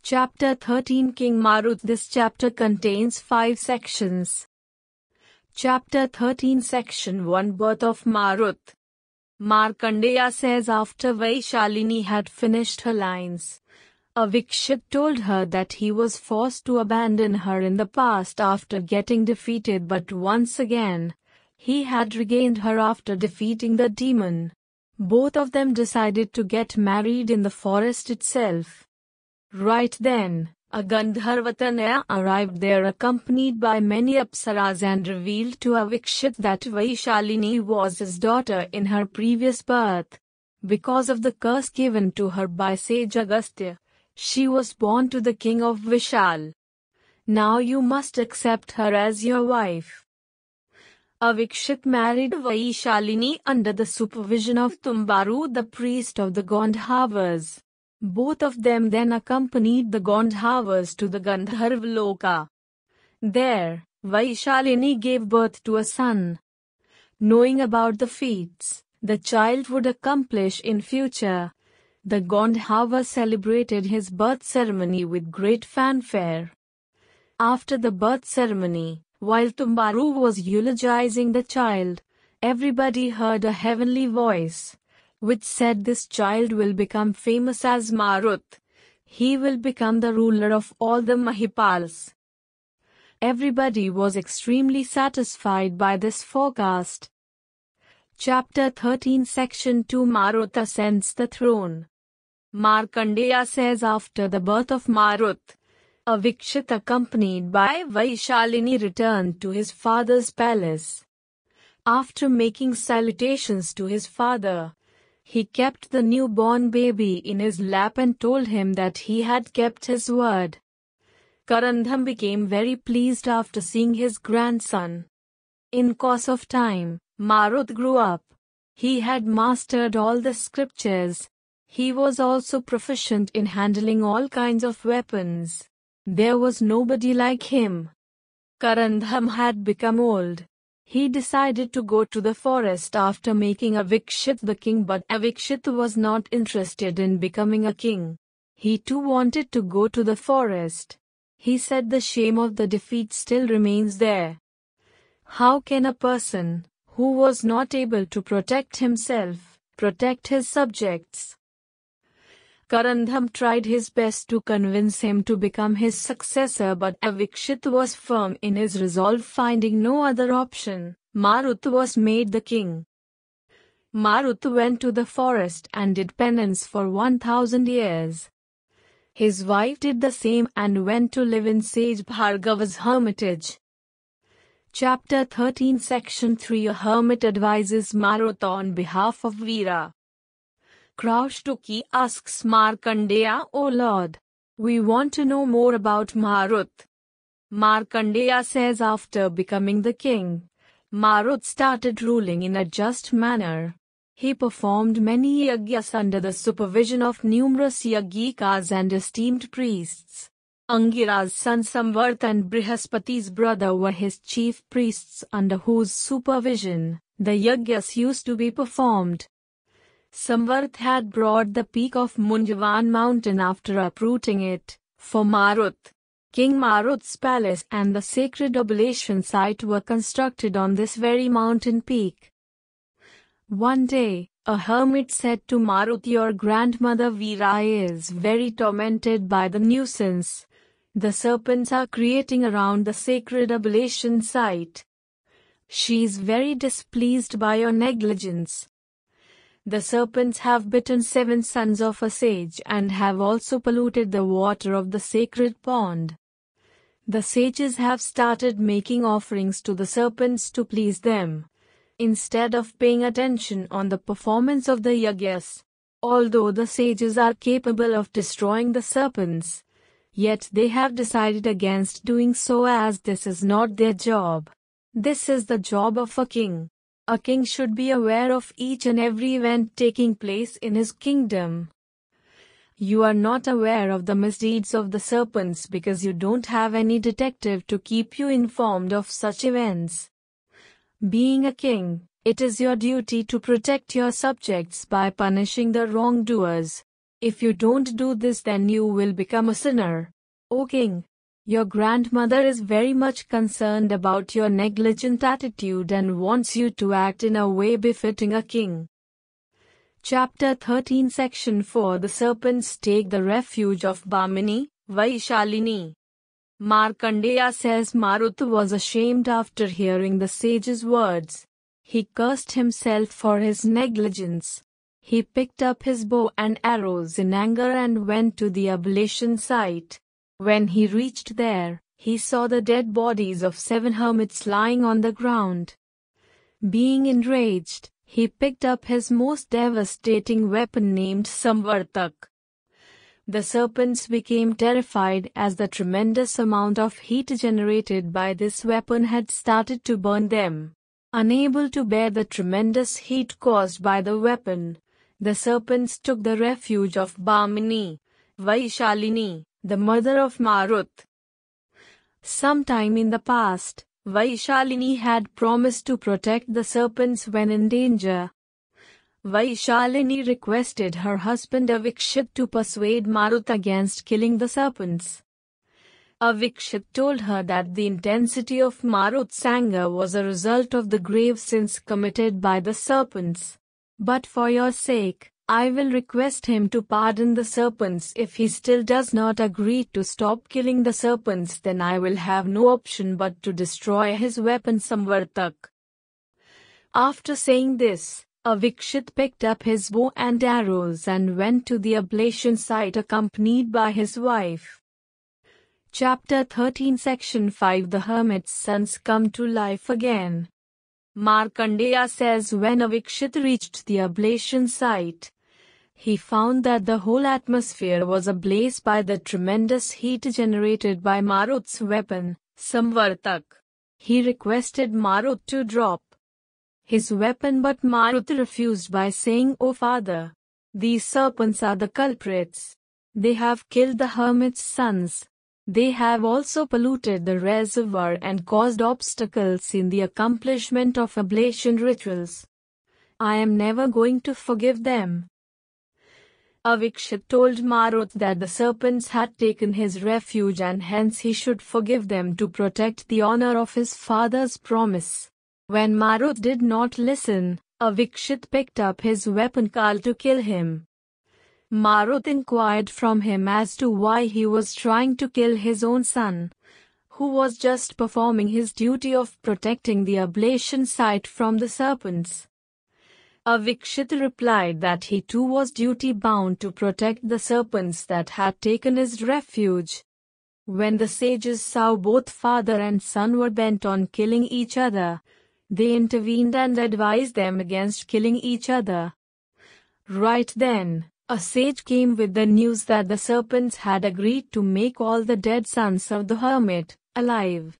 Chapter 13 King Marut. This chapter contains 5 sections. Chapter 13 Section 1 Birth of Marut. Markandeya says after Vaishalini had finished her lines, Avikshit told her that he was forced to abandon her in the past after getting defeated, but once again, he had regained her after defeating the demon. Both of them decided to get married in the forest itself. Right then, a Gandharva arrived there accompanied by many Apsaras and revealed to Avikshit that Vaishalini was his daughter in her previous birth. Because of the curse given to her by sage Agastya, she was born to the king of Vishal. Now you must accept her as your wife. Avikshit married Vaishalini under the supervision of Tumbaru, the priest of the Gandharvas. Both of them then accompanied the Gandharvas to the Gandharva Loka. There, Vaishalini gave birth to a son. Knowing about the feats the child would accomplish in future, the Gandharvas celebrated his birth ceremony with great fanfare. After the birth ceremony, while Tumbaru was eulogizing the child, everybody heard a heavenly voice, which said this child will become famous as Marut. He will become the ruler of all the Mahipals. Everybody was extremely satisfied by this forecast. Chapter 13 Section 2 Marut ascends the throne. Markandeya says after the birth of Marut, Avikshit accompanied by Vaishalini returned to his father's palace. After making salutations to his father, he kept the newborn baby in his lap and told him that he had kept his word. Karandham became very pleased after seeing his grandson. In course of time, Marut grew up. He had mastered all the scriptures. He was also proficient in handling all kinds of weapons. There was nobody like him. Karandham had become old. He decided to go to the forest after making Avikshit the king, but Avikshit was not interested in becoming a king. He too wanted to go to the forest. He said the shame of the defeat still remains there. How can a person, who was not able to protect himself, protect his subjects? Karandham tried his best to convince him to become his successor, but Avikshit was firm in his resolve. Finding no other option, Marut was made the king. Marut went to the forest and did penance for 1000 years. His wife did the same and went to live in sage Bhargava's hermitage. Chapter 13 Section 3 A hermit advises Marut on behalf of Veera. Kraushtuki asks Markandeya, O Lord, we want to know more about Marut. Markandeya says after becoming the king, Marut started ruling in a just manner. He performed many yagyas under the supervision of numerous yagyikas and esteemed priests. Angira's son Samvarth and Brihaspati's brother were his chief priests under whose supervision the yagyas used to be performed. Samvarth had brought the peak of Munjavan mountain after uprooting it for Marut. King Marut's palace and the sacred oblation site were constructed on this very mountain peak. One day, a hermit said to Marut, your grandmother Veera is very tormented by the nuisance the serpents are creating around the sacred oblation site. She is very displeased by your negligence. The serpents have bitten 7 sons of a sage and have also polluted the water of the sacred pond. The sages have started making offerings to the serpents to please them, instead of paying attention on the performance of the yagyas. Although the sages are capable of destroying the serpents, yet they have decided against doing so as this is not their job. This is the job of a king. A king should be aware of each and every event taking place in his kingdom. You are not aware of the misdeeds of the serpents because you don't have any detective to keep you informed of such events. Being a king, it is your duty to protect your subjects by punishing the wrongdoers. If you don't do this, then you will become a sinner. O king, your grandmother is very much concerned about your negligent attitude and wants you to act in a way befitting a king. Chapter 13 Section 4 The serpents take the refuge of Bhamini, Vaishalini. Markandeya says Marut was ashamed after hearing the sage's words. He cursed himself for his negligence. He picked up his bow and arrows in anger and went to the oblation site. When he reached there, he saw the dead bodies of 7 hermits lying on the ground. Being enraged, he picked up his most devastating weapon named Samvartak. The serpents became terrified as the tremendous amount of heat generated by this weapon had started to burn them. Unable to bear the tremendous heat caused by the weapon, the serpents took the refuge of Bhamini, Vaishalini, the mother of Marut. Sometime in the past, Vaishalini had promised to protect the serpents when in danger. Vaishalini requested her husband Avikshit to persuade Marut against killing the serpents. Avikshit told her that the intensity of Marut's anger was a result of the grave sins committed by the serpents. But for your sake, I will request him to pardon the serpents. If he still does not agree to stop killing the serpents, then I will have no option but to destroy his weapon Samvartak. After saying this, Avikshit picked up his bow and arrows and went to the oblation site accompanied by his wife. Chapter 13 Section 5 The hermit's sons come to life again. Markandeya says when Avikshit reached the oblation site, he found that the whole atmosphere was ablaze by the tremendous heat generated by Marut's weapon, Samvartak. He requested Marut to drop his weapon, but Marut refused by saying, "O father, these serpents are the culprits. They have killed the hermit's sons. They have also polluted the reservoir and caused obstacles in the accomplishment of oblation rituals. I am never going to forgive them." Avikshit told Marut that the serpents had taken his refuge and hence he should forgive them to protect the honor of his father's promise. When Marut did not listen, Avikshit picked up his weapon Kal to kill him. Marut inquired from him as to why he was trying to kill his own son, who was just performing his duty of protecting the oblation site from the serpents. Avikshit replied that he too was duty-bound to protect the serpents that had taken his refuge. When the sages saw both father and son were bent on killing each other, they intervened and advised them against killing each other. Right then, a sage came with the news that the serpents had agreed to make all the dead sons of the hermit alive.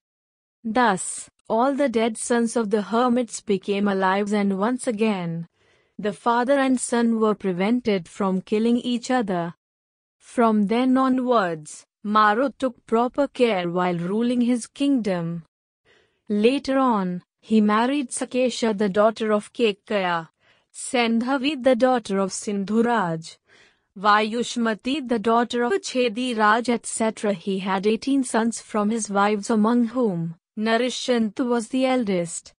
Thus, all the dead sons of the hermits became alive, and once again, the father and son were prevented from killing each other. From then onwards, Marut took proper care while ruling his kingdom. Later on, he married Sakesha, the daughter of Kekaya, Sandhavi, the daughter of Sindhuraj, Vayushmati, the daughter of Chediraj, etc. He had 18 sons from his wives, among whom Narishant was the eldest.